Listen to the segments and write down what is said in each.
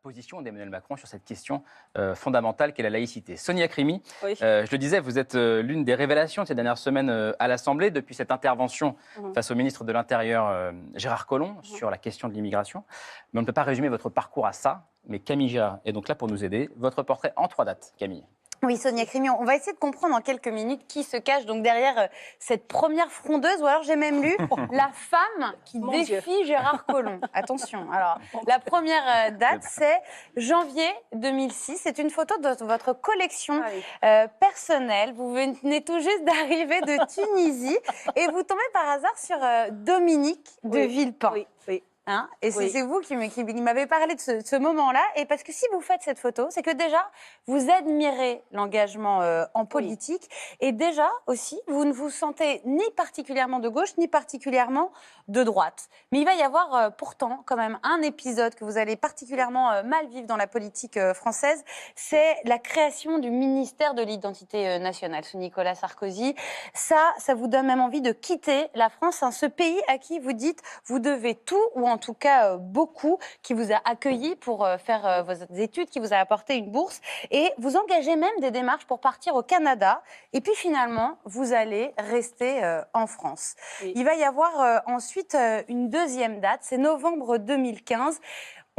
position d'Emmanuel Macron sur cette question fondamentale qu'est la laïcité. Sonia Crimi, Oui. je le disais, vous êtes l'une des révélations de ces dernières semaines à l'Assemblée, depuis cette intervention face au ministre de l'Intérieur, Gérard Collomb, sur la question de l'immigration. Mais on ne peut pas résumer votre parcours à ça, mais Camille Girard est donc là pour nous aider. Votre portrait en 3 dates, Camille. Oui, Sonia Crimi, on va essayer de comprendre en quelques minutes qui se cache donc derrière cette première frondeuse, ou alors j'ai même lu la femme qui défie Gérard Collomb. Attention, alors la première date, c'est janvier 2006. C'est une photo de votre collection personnelle. Vous venez tout juste d'arriver de Tunisie et vous tombez par hasard sur Dominique de Villepin. Oui, oui. Hein, et c'est vous qui m'avez parlé de ce moment-là. Et parce que si vous faites cette photo, c'est que déjà, vous admirez l'engagement en politique. Et déjà aussi, vous ne vous sentez ni particulièrement de gauche, ni particulièrement de droite. Mais il va y avoir pourtant quand même un épisode que vous allez particulièrement mal vivre dans la politique française. C'est la création du ministère de l'identité nationale sous Nicolas Sarkozy. Ça vous donne même envie de quitter la France, hein, ce pays à qui vous dites vous devez tout, ou en tout cas beaucoup, qui vous a accueilli pour faire vos études, qui vous a apporté une bourse, et vous engagez même des démarches pour partir au Canada, et puis finalement, vous allez rester en France. Oui. Il va y avoir ensuite une deuxième date, c'est novembre 2015.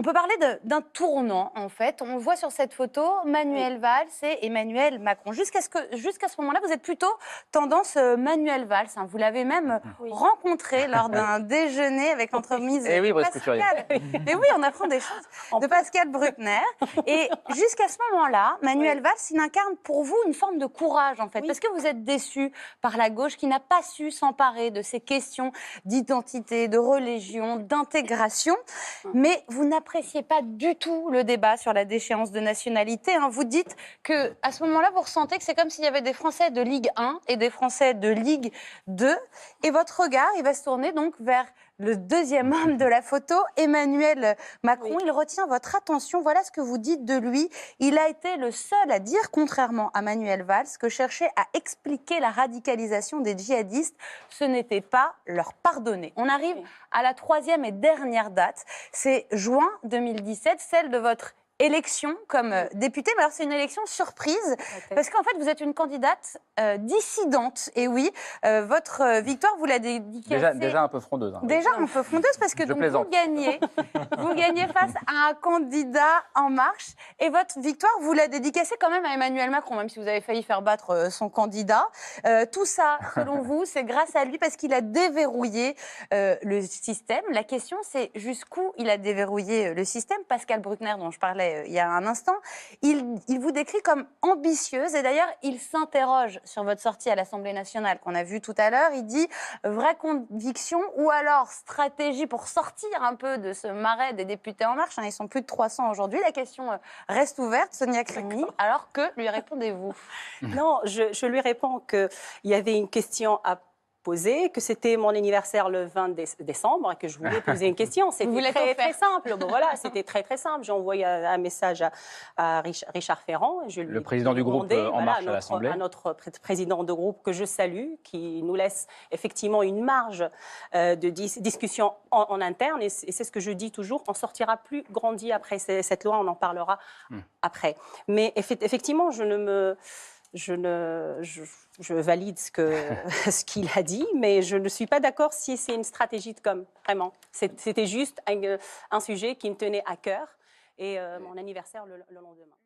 On peut parler d'un tournant, en fait. On voit sur cette photo Manuel Valls et Emmanuel Macron. Jusqu'à ce moment-là, vous êtes plutôt tendance Manuel Valls. Hein. Vous l'avez même rencontré lors d'un déjeuner avec l'entremise de Pascal. Mais oui, on apprend des choses. De Pascal Bruckner. Et jusqu'à ce moment-là, Manuel Valls, il incarne pour vous une forme de courage, en fait. Parce que vous êtes déçu par la gauche qui n'a pas su s'emparer de ces questions d'identité, de religion, d'intégration. Mais vous n'appréciez pas du tout le débat sur la déchéance de nationalité. Hein. Vous dites qu'à ce moment-là, vous ressentez que c'est comme s'il y avait des Français de Ligue 1 et des Français de Ligue 2. Et votre regard, il va se tourner donc vers le deuxième homme de la photo, Emmanuel Macron. Oui. Il retient votre attention. Voilà ce que vous dites de lui. Il a été le seul à dire, contrairement à Manuel Valls, que chercher à expliquer la radicalisation des djihadistes, ce n'était pas leur pardonner. On arrive à la troisième et dernière date. C'est juin 2017, celle de votre élection comme députée. Mais alors, c'est une élection surprise parce qu'en fait, vous êtes une candidate dissidente. Et oui, votre victoire, vous la dédicacez... Déjà un peu frondeuse. Hein. Déjà un peu frondeuse parce que donc, vous gagnez face à un candidat En Marche. Et votre victoire, vous la dédicacez quand même à Emmanuel Macron, même si vous avez failli faire battre son candidat. Tout ça, selon vous, c'est grâce à lui parce qu'il a déverrouillé le système. La question, c'est jusqu'où il a déverrouillé le système. Pascal Bruckner, dont je parlais il y a un instant, il vous décrit comme ambitieuse et d'ailleurs il s'interroge sur votre sortie à l'Assemblée nationale qu'on a vue tout à l'heure. Il dit vraie conviction ou alors stratégie pour sortir un peu de ce marais des députés En Marche. Hein, ils sont plus de 300 aujourd'hui. La question reste ouverte, Sonia Crimi. Alors que lui répondez-vous? Non, je lui réponds qu'il y avait une question à poser, que c'était mon anniversaire le 20 décembre et que je voulais poser une question. C'était très simple. Bon, voilà, c'était très simple. J'ai envoyé un message à Richard Ferrand. Le président du groupe En Marche à l'Assemblée. À notre président de groupe que je salue, qui nous laisse effectivement une marge de discussion en interne. Et c'est ce que je dis toujours, on ne sortira plus grandi après cette loi, on en parlera après. Mais effectivement, je valide ce qu'il a dit, mais je ne suis pas d'accord si c'est une stratégie de com, vraiment. C'était juste un sujet qui me tenait à cœur et mon anniversaire le lendemain.